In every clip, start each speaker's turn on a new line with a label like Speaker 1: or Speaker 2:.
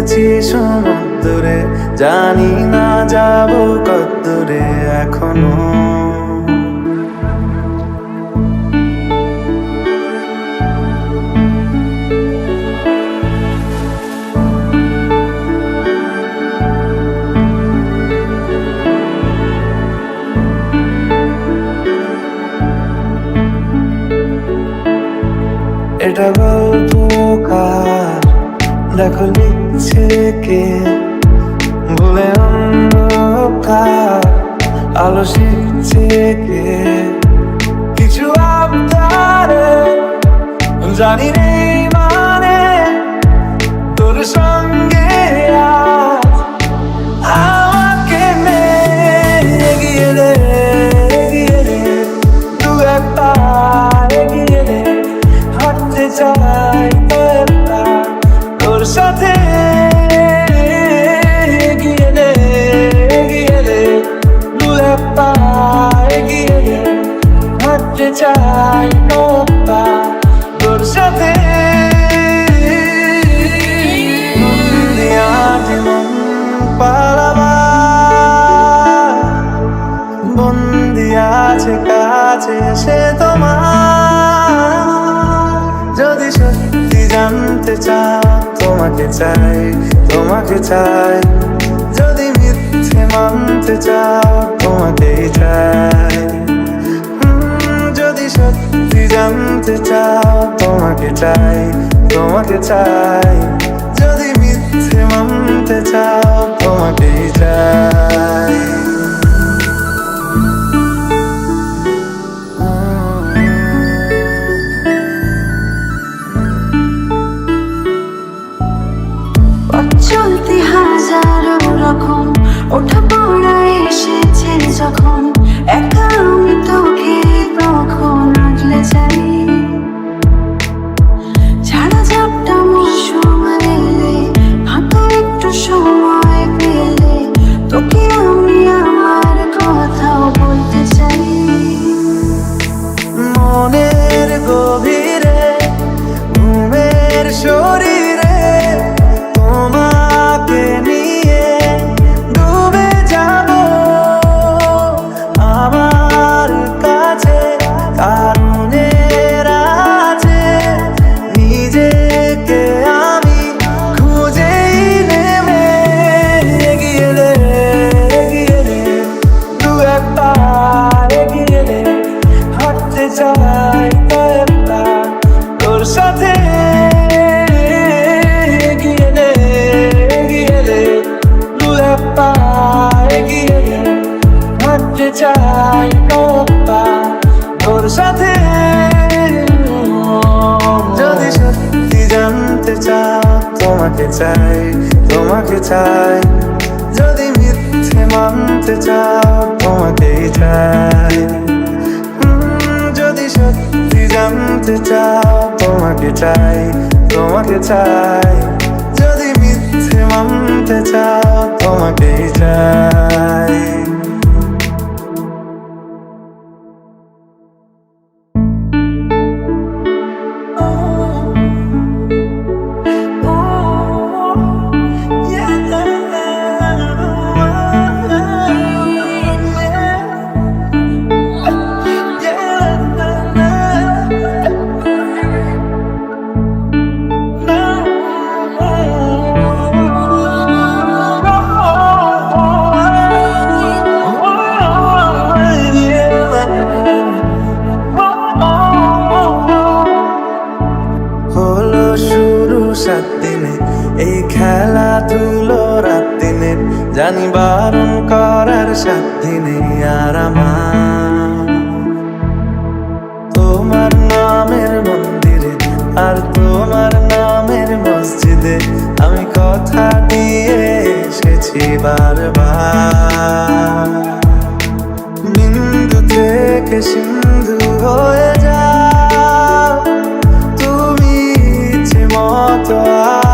Speaker 1: এসেছি সমুদ্রে, জানি না যাব কতদূরে এখনো। এটা গল্প কার, দেখো লিখছে কে, ভুলে অন্ধকার আলো শিখছে কে। কিছু আবদারে জানি নেই মানে, তোর সঙ্গে আজ আমাকে নে, এগিয়ে দে এগিয়ে দে, দু একটা এগিয়ে দে, হাঁটতে চাই তোর সাথে। এগিয়ে দে এগিয়ে দে, দু একটা এগিয়ে দে, হাঁটতে চাই তোর সাথে। বন্দি আছে কাছে সে তোমার, যদি সত্যি জানতে চাও তোমাকে চাই তোমাকে চাই, যদি মিথ্যে মানতে চাও তোমাকেই চাই। যদি সত্যি জানতে চাও তোমাকে চাই তোমাকে চাই, যদি মিথ্যে মানতে চাও তোমাকেই চাই।
Speaker 2: চলতে হাজারো রকম ওঠা পড়া এসেছে যখন, একা আমি তোকে তখন আগলে যাই। ছাড়া ঝাপটা মৌসুম এলে, হাতে একটু সময় পেলে, তোকে আমি আমার কথাও বলতে চাই।
Speaker 1: মনের গভীরে ঘুমের শরীরে তোমাকে নিয়ে ডুবে যাব আমার কাছে, কারণের আছে নিজেকে আমি খুঁজেই নেবে। এগিয়ে দে এগিয়ে দে, দু একটা এগিয়ে দে, হাঁটতে চাই তোর সাথে। এগিয়ে দে এগিয়ে দে, দু একটা এগিয়ে দে, হাঁটতে চাই তোর সাথে। যদি সত্যি জানতে চাও তোমাকে চাই তোমাকে চাই, যদি মিথ্যে মানতে চাও তোমাকেই চাই। যদি সত্যি জানতে চাও তোমাকে চাই তোমাকে চাই, যদি মিথ্যে মানতে চাও তোমাকেই চাই। সাত দিনে এই খেলাধুলো রাত দিনের, জানি বারণ করার সাত দিনে আর আমার তোমার নামের মন্দিরে আর তোমার নামের মসজিদে আমি কথা দিয়ে এসেছি বারবার। বিন্দু থেকে সিন্ধু হয়ে যাও তুমি, ইচ্ছে মতো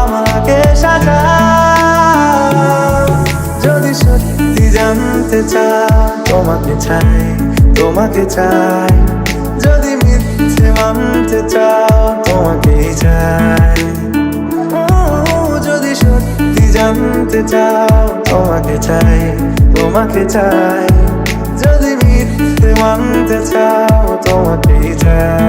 Speaker 1: আমাকে সাজাও। যদি সত্যি জানতে চাও তোমাকে চাই তোমাকে চাই, যদি মিথ্যে মানতে চাও তোমাকেই চাই। যদি সত্যি জানতে চাও তোমাকে চাই, তোমাকে চাই। যদি মিথ্যে মানতে চাও তোমাকেই চাই।